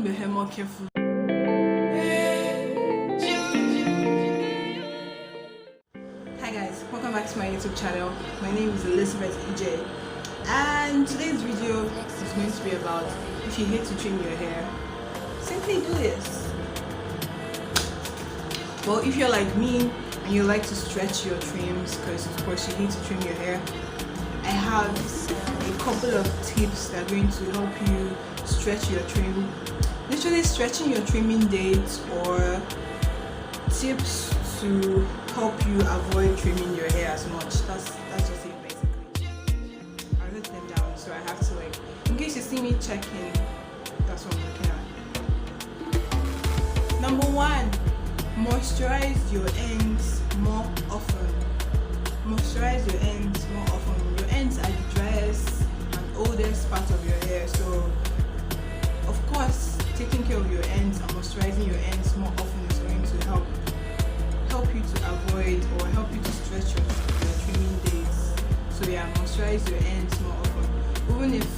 comb your hair more carefully. Hi guys, welcome back to my YouTube channel. My name is Elizabeth EJ, and today's video is going to be about if you hate to trim your hair, simply do this. Well, if you're like me and you like to stretch your trims because of course you hate to trim your hair, I have a couple of tips that are going to help you stretch your trim. Literally stretching your trimming dates, or tips to help you avoid trimming your hair as much. That's just it basically. I wrote them down so I have to, like, in case you see me checking, that's what I'm looking at. Number 1, moisturize your ends more often. Moisturize your ends more often. Your ends are the driest and oldest part of your hair, so of course taking care of your ends and moisturizing your ends more often is going to help you to avoid, or help you to stretch your trimming days. So yeah, moisturize your ends more often. Even if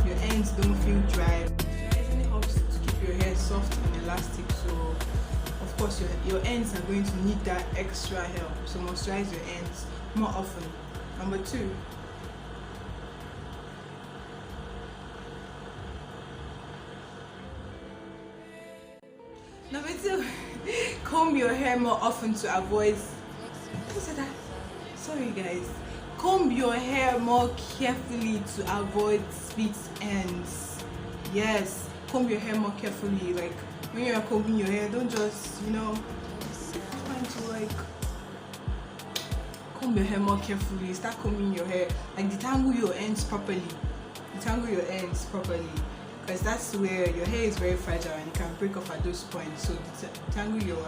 your ends don't feel dry, moisturizing helps to keep your hair soft and elastic, so of course your ends are going to need that extra help. So moisturize your ends more often. Number 2, comb your hair more often to avoid. Who said that? Sorry guys. Comb your hair more carefully to avoid split ends. Yes, comb your hair more carefully. Like when you're combing your hair, don't just, trying to like comb your hair more carefully. Start combing your hair, like detangle your ends properly. Because that's where your hair is very fragile and it can break off at those points. So detangle your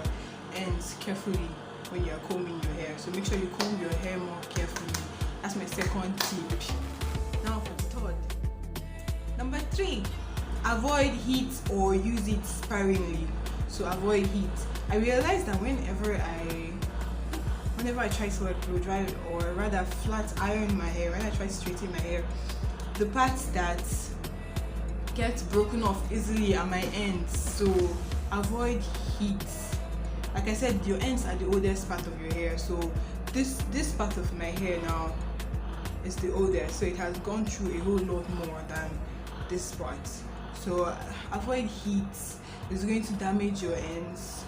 ends carefully when you're combing your hair. So make sure you comb your hair more carefully. That's my second tip. Now for the third. Number 3, avoid heat or use it sparingly. So avoid heat. I realized that whenever I try to like blow dry, or rather flat iron my hair, when I try to straighten my hair, the parts that get broken off easily are my ends. So avoid heat. Like I said, your ends are the oldest part of your hair, so this part of my hair now is the oldest, so it has gone through a whole lot more than this part. So avoid heat. It's going to damage your ends.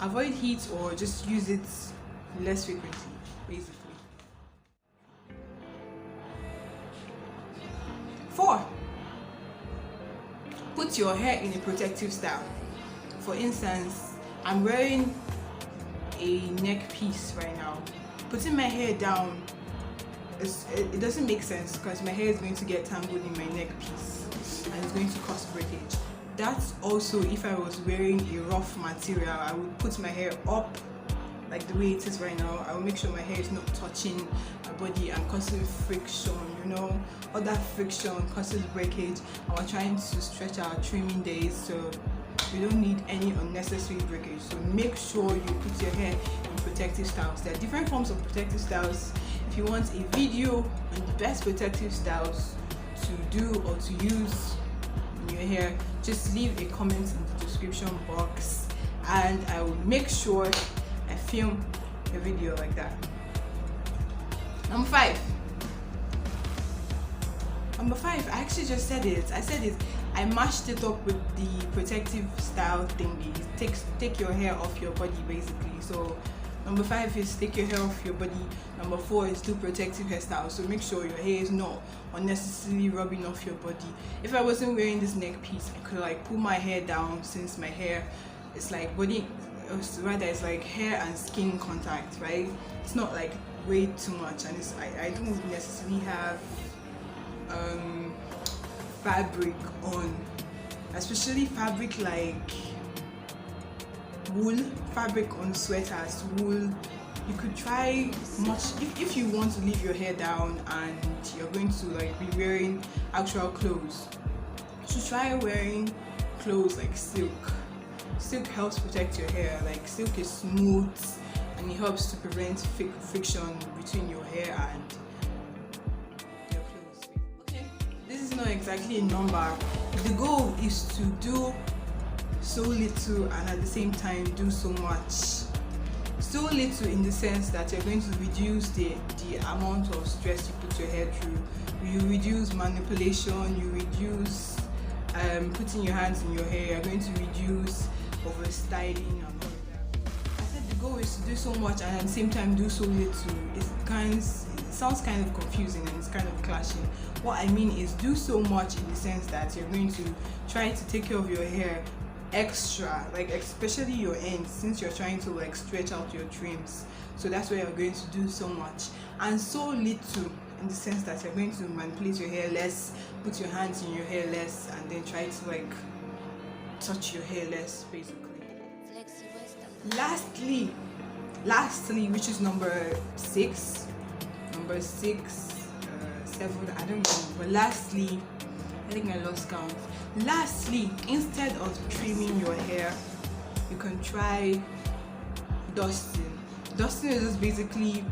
Avoid heat, or just use it less frequently basically. 4, put your hair in a protective style. For instance, I'm wearing a neck piece right now. Putting my hair down, it doesn't make sense because my hair is going to get tangled in my neck piece and it's going to cause breakage. That's also if I was wearing a rough material. I would put my hair up like the way it is right now. I will make sure my hair is not touching my body and causing friction. All that friction causes breakage, and we're trying to stretch our trimming days, so we don't need any unnecessary breakage. So make sure you put your hair in protective styles. There are different forms of protective styles. If you want a video on the best protective styles to do or to use in your hair, just leave a comment in the description box and I will make sure I film a video like that. Number 5, I actually just said it. I mashed it up with the protective style thingy. Take your hair off your body basically. So number 5 is take your hair off your body. Number 4 is do protective hairstyle. So make sure your hair is not unnecessarily rubbing off your body. If I wasn't wearing this neck piece, I could like pull my hair down, since my hair is like it's like hair and skin contact, right? It's not like way too much, and I don't necessarily have fabric on, especially fabric like wool, fabric on sweaters, wool. You could try much if you want to leave your hair down and you're going to like be wearing actual clothes. So try wearing clothes like silk. Silk helps protect your hair. Like silk is smooth and it helps to prevent friction between your hair and your clothes. Okay, this is not exactly a number, the goal is to do so little and at the same time do so much. So little in the sense that you're going to reduce the amount of stress you put your hair through. You reduce manipulation, you reduce putting your hands in your hair, you're going to reduce overstyling and all of that. I said the goal is to do so much and at the same time do so little. It sounds kind of confusing and it's kind of clashing. What I mean is do so much in the sense that you're going to try to take care of your hair extra, like especially your ends, since you're trying to like stretch out your trims. So that's where you're going to do so much, and so little in the sense that you're going to manipulate your hair less, put your hands in your hair less, and then try to like touch your hair less, basically. Lastly, which is number 6, 7, I don't know, but lastly, I think I lost count. Lastly, instead of trimming your hair, you can try dusting. Dusting is just basically,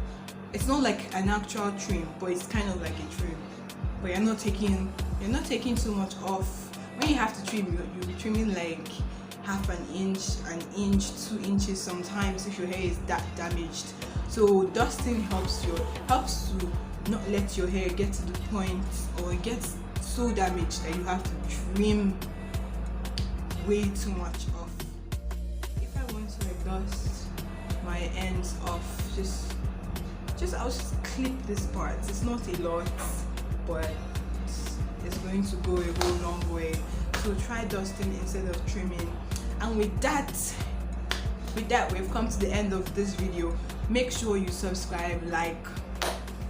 it's not like an actual trim, but it's kind of like a trim. But you're not taking too much off. When you have to trim, you'll be trimming like half an inch, 2 inches sometimes if your hair is that damaged. So dusting helps to not let your hair get to the point or get so damaged that you have to trim way too much off. If I want to like dust my ends off, I'll just clip this part. It's not a lot, but it's going to go a whole long way. So try dusting instead of trimming. And with that we've come to the end of this video. Make sure you subscribe, like,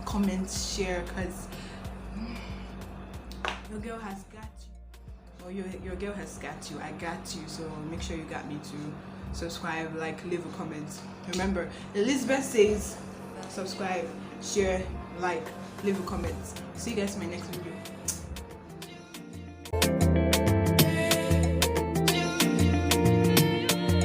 comment, share, because your girl has got you, or your girl has got you. I got you. So make sure you got me to subscribe, like, leave a comment. Remember, Elizabeth says subscribe, share, like, leave a comment. See you guys in my next video.